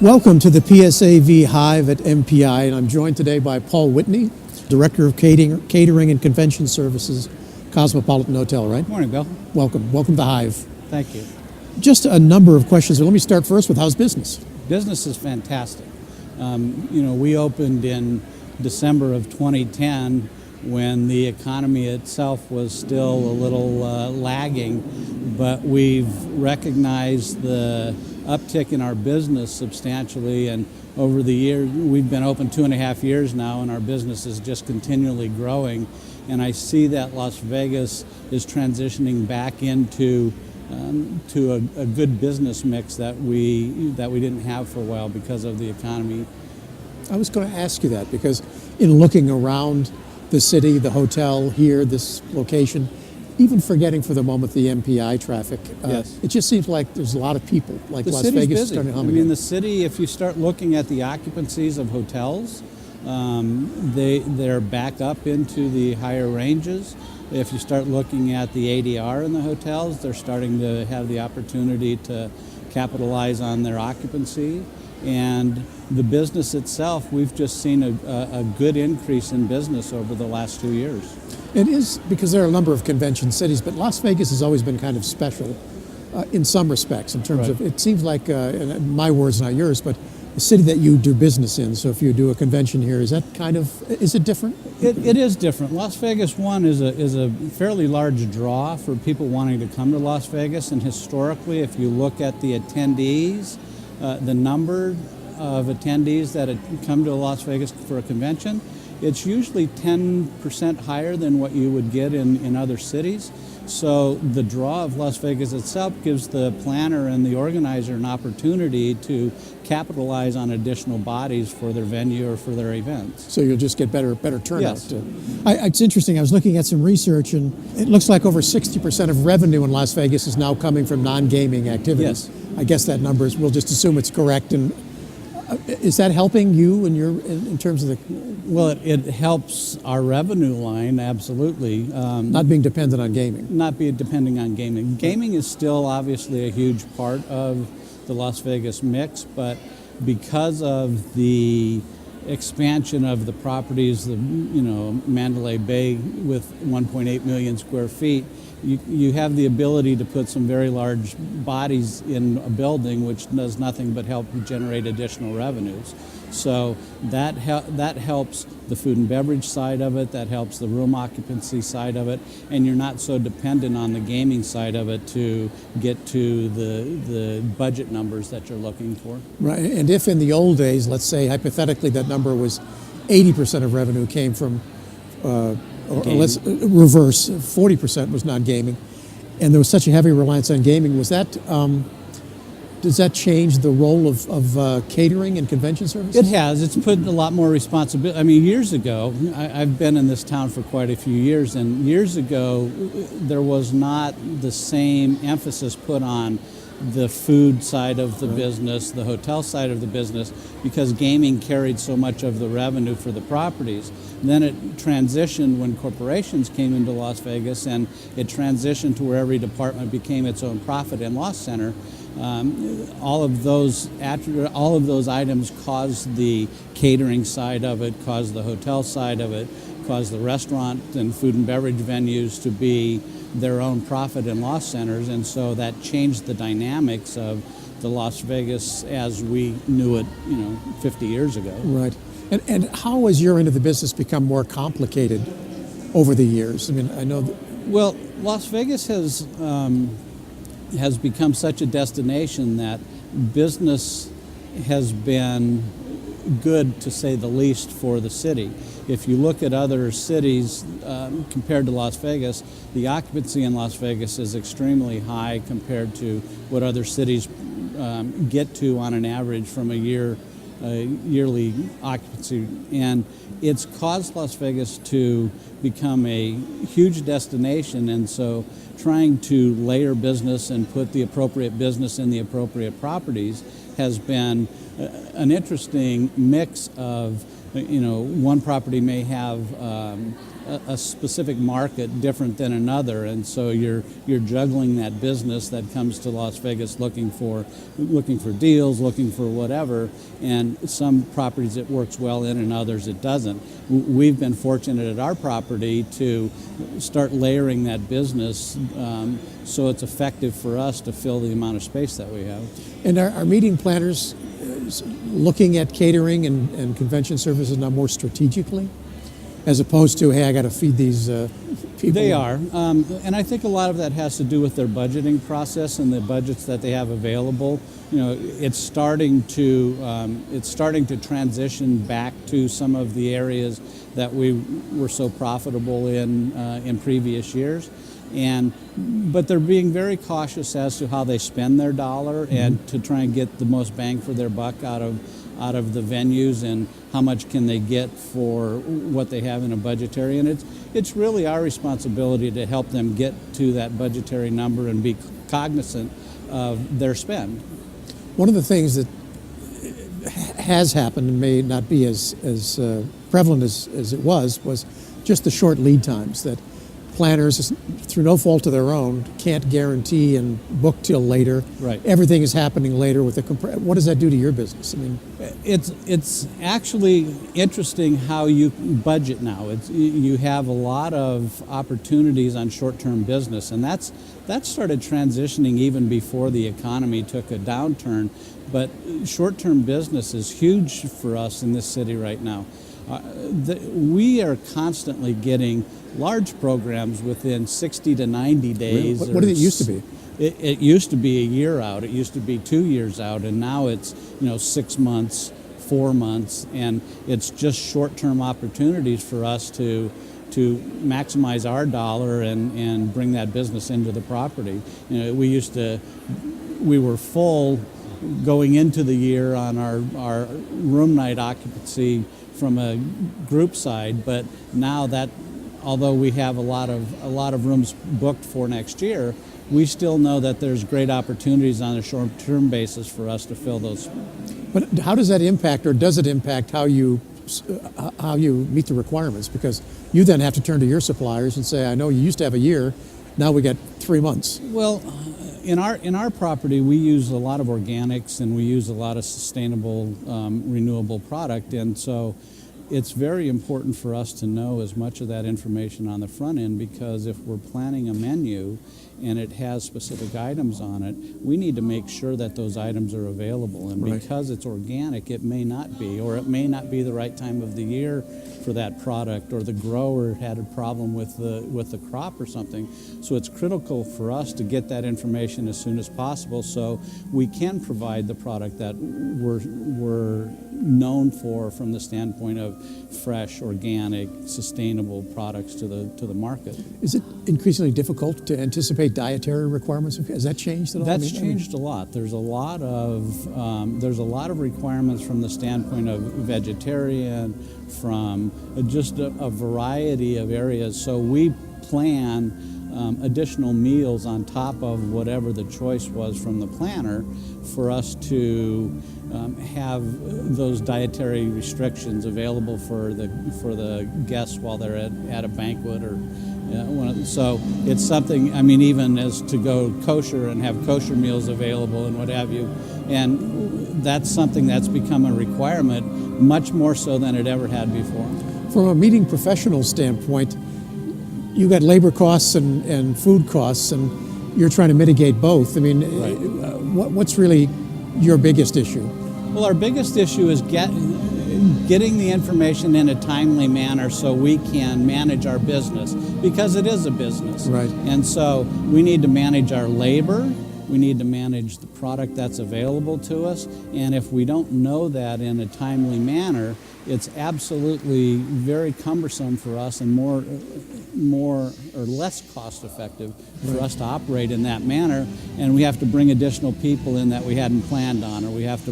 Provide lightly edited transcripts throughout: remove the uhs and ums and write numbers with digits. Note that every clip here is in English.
Welcome to the PSAV Hive at MPI, and I'm joined today by Paul Whitney, Director of Catering and Convention Services, Cosmopolitan Hotel, right? Morning, Bill. Welcome to the Hive. Thank you. Just a number of questions. Let me start first with how's business? Business is fantastic. We opened in December of 2010 when the economy itself was still a little lagging, but we've recognized the uptick in our business substantially, and over the year, we've been open 2.5 years now, and our business is just continually growing. And I see that Las Vegas is transitioning back into to a good business mix that we didn't have for a while because of the economy. I was going to ask you that because in looking around the city, the hotel here, this location, even forgetting for the moment the MPI traffic, Yes. It just seems like there's a lot of people, like The Las city's Vegas is busy. starting to I hum mean, again. the city, if you start looking at the occupancies of hotels, they're back up into the higher ranges. If you start looking at the ADR in the hotels, they're starting to have the opportunity to capitalize on their occupancy. And the business itself, we've just seen a good increase in business over the last 2 years. It is because there are a number of convention cities, but Las Vegas has always been kind of special in some respects in terms of, it seems like, and my words, not yours, but the city that you do business in. So if you do a convention here, is it different? It is different. Las Vegas, one, is a fairly large draw for people wanting to come to Las Vegas. And historically, if you look at the attendees, the number of attendees that come to Las Vegas for a convention, it's usually 10% higher than what you would get in other cities. So the draw of Las Vegas itself gives the planner and the organizer an opportunity to capitalize on additional bodies for their venue or for their events. So you'll just get better turnout. Yes. It's interesting. I was looking at some research, and it looks like over 60% of revenue in Las Vegas is now coming from non-gaming activities. Yes. I guess that number is, we'll just assume it's correct. And is that helping you in terms of the... Well, it helps our revenue line, absolutely. Not being dependent on gaming. Not be depending on gaming. Gaming is still obviously a huge part of the Las Vegas mix, but because of the expansion of the properties, Mandalay Bay with 1.8 million square feet, you have the ability to put some very large bodies in a building, which does nothing but help generate additional revenues. So that helps the food and beverage side of it, that helps the room occupancy side of it, and you're not so dependent on the gaming side of it to get to the budget numbers that you're looking for. Right, and if in the old days, let's say hypothetically that number was 80% of revenue came from, or let's reverse, 40% was non-gaming, and there was such a heavy reliance on gaming, was that... does that change the role of catering and convention services? It has. It's put a lot more responsibility. I mean, years ago, I've been in this town for quite a few years, and years ago, there was not the same emphasis put on the food side of the business, the hotel side of the business, because gaming carried so much of the revenue for the properties. Then it transitioned when corporations came into Las Vegas, and it transitioned to where every department became its own profit and loss center. All of those items caused the catering side of it, caused the hotel side of it, caused the restaurant and food and beverage venues to be their own profit and loss centers, and so that changed the dynamics of the Las Vegas as we knew it, 50 years ago. Right. And how has your end of the business become more complicated over the years? I mean, I know... Well, Las Vegas has become such a destination that business has been good, to say the least, for the city. If you look at other cities compared to Las Vegas, the occupancy in Las Vegas is extremely high compared to what other cities get to on an average from a yearly occupancy. And it's caused Las Vegas to become a huge destination, and so trying to layer business and put the appropriate business in the appropriate properties has been an interesting mix of one property may have a specific market different than another, and so you're juggling that business that comes to Las Vegas looking for deals, looking for whatever, and some properties it works well in and others it doesn't. We've been fortunate at our property to start layering that business so it's effective for us to fill the amount of space that we have. And are meeting planners looking at catering and convention services now more strategically, as opposed to, hey, I got to feed these people? They are, and I think a lot of that has to do with their budgeting process and the budgets that they have available. It's starting to transition back to some of the areas that we were so profitable in previous years. But they're being very cautious as to how they spend their dollar and to try and get the most bang for their buck out of the venues, and how much can they get for what they have in a budgetary. And it's really our responsibility to help them get to that budgetary number and be cognizant of their spend. One of the things that has happened and may not be as prevalent as it was just the short lead times that planners, through no fault of their own, can't guarantee and book till later. Right. Everything is happening later with the what does that do to your business? I mean, it's actually interesting how you budget now. You have a lot of opportunities on short-term business, and that started transitioning even before the economy took a downturn. But short-term business is huge for us in this city right now. We are constantly getting large programs within 60 to 90 days. What did it used to be? It used to be a year out. It used to be 2 years out, and now it's 6 months, 4 months, and it's just short-term opportunities for us to maximize our dollar and bring that business into the property. We were full going into the year on our room night occupancy from a group side, but now that, although we have a lot of rooms booked for next year, we still know that there's great opportunities on a short-term basis for us to fill those. But how does that impact, or does it impact how you meet the requirements? Because you then have to turn to your suppliers and say, I know you used to have a year, now we got 3 months. Well, in our property, we use a lot of organics and we use a lot of sustainable, renewable product, and so it's very important for us to know as much of that information on the front end, because if we're planning a menu and it has specific items on it, we need to make sure that those items are available. And Right. because it's organic, it may not be, or it may not be the right time of the year for that product, or the grower had a problem with the crop or something. So it's critical for us to get that information as soon as possible so we can provide the product that we're known for from the standpoint of fresh, organic, sustainable products to the market. Is it increasingly difficult to anticipate dietary requirements? Has that changed at all? That's changed a lot. There's a lot of requirements from the standpoint of vegetarian, from just a variety of areas. So we plan additional meals on top of whatever the choice was from the planner for us to have those dietary restrictions available for the guests while they're at a banquet or so it's something, I mean, even as to go kosher and have kosher meals available and what have you, and that's something that's become a requirement much more so than it ever had before. From a meeting professional standpoint, you got labor costs and food costs, and you're trying to mitigate both. I mean, Right. What's really your biggest issue? Well, our biggest issue is getting the information in a timely manner so we can manage our business, because it is a business. Right. And so we need to manage our labor, we need to manage the product that's available to us, and if we don't know that in a timely manner, it's absolutely very cumbersome for us and more or less cost effective for us to operate in that manner, and we have to bring additional people in that we hadn't planned on, or we have to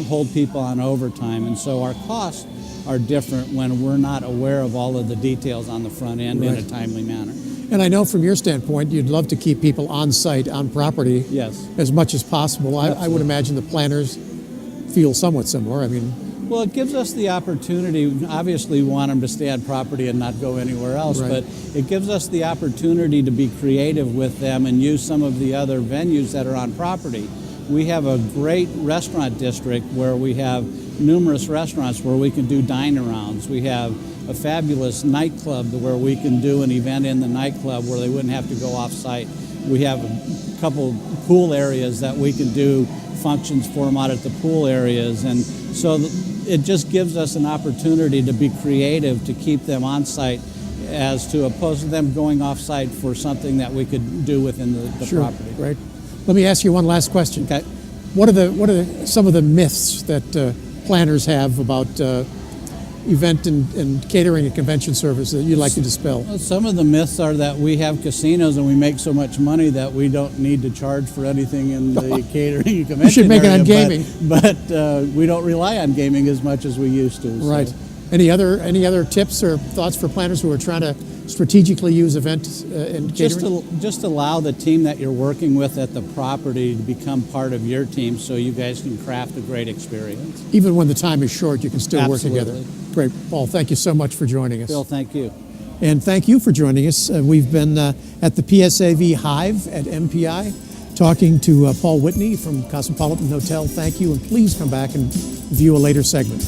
hold people on overtime, and so our costs are different when we're not aware of all of the details on the front end in a timely manner. And I know from your standpoint, you'd love to keep people on site, on property, Yes. as much as possible. I would imagine the planners feel somewhat similar. I mean, Well, it gives us the opportunity. Obviously, we want them to stay on property and not go anywhere else, Right. but it gives us the opportunity to be creative with them and use some of the other venues that are on property. We have a great restaurant district where we have numerous restaurants where we can do dine-arounds. We have a fabulous nightclub where we can do an event in the nightclub where they wouldn't have to go off-site. We have a couple pool areas that we can do functions for them out at the pool areas, and so it just gives us an opportunity to be creative to keep them on site as to opposed to them going off site for something that we could do within the Sure, property. right. Let me ask you one last question. Okay. What are some of the myths that planners have about event and catering and convention service that you'd like to dispel? Well, some of the myths are that we have casinos and we make so much money that we don't need to charge for anything in the catering and convention You should make it area, on gaming. but we don't rely on gaming as much as we used to. so. Right. Any other tips or thoughts for planners who are trying to strategically use event and catering? Just allow the team that you're working with at the property to become part of your team so you guys can craft a great experience. Even when the time is short, you can still work Absolutely. together. Great. Paul, thank you so much for joining us. Bill, thank you. And thank you for joining us. We've been at the PSAV Hive at MPI talking to Paul Whitney from Cosmopolitan Hotel. Thank you, and please come back and view a later segment.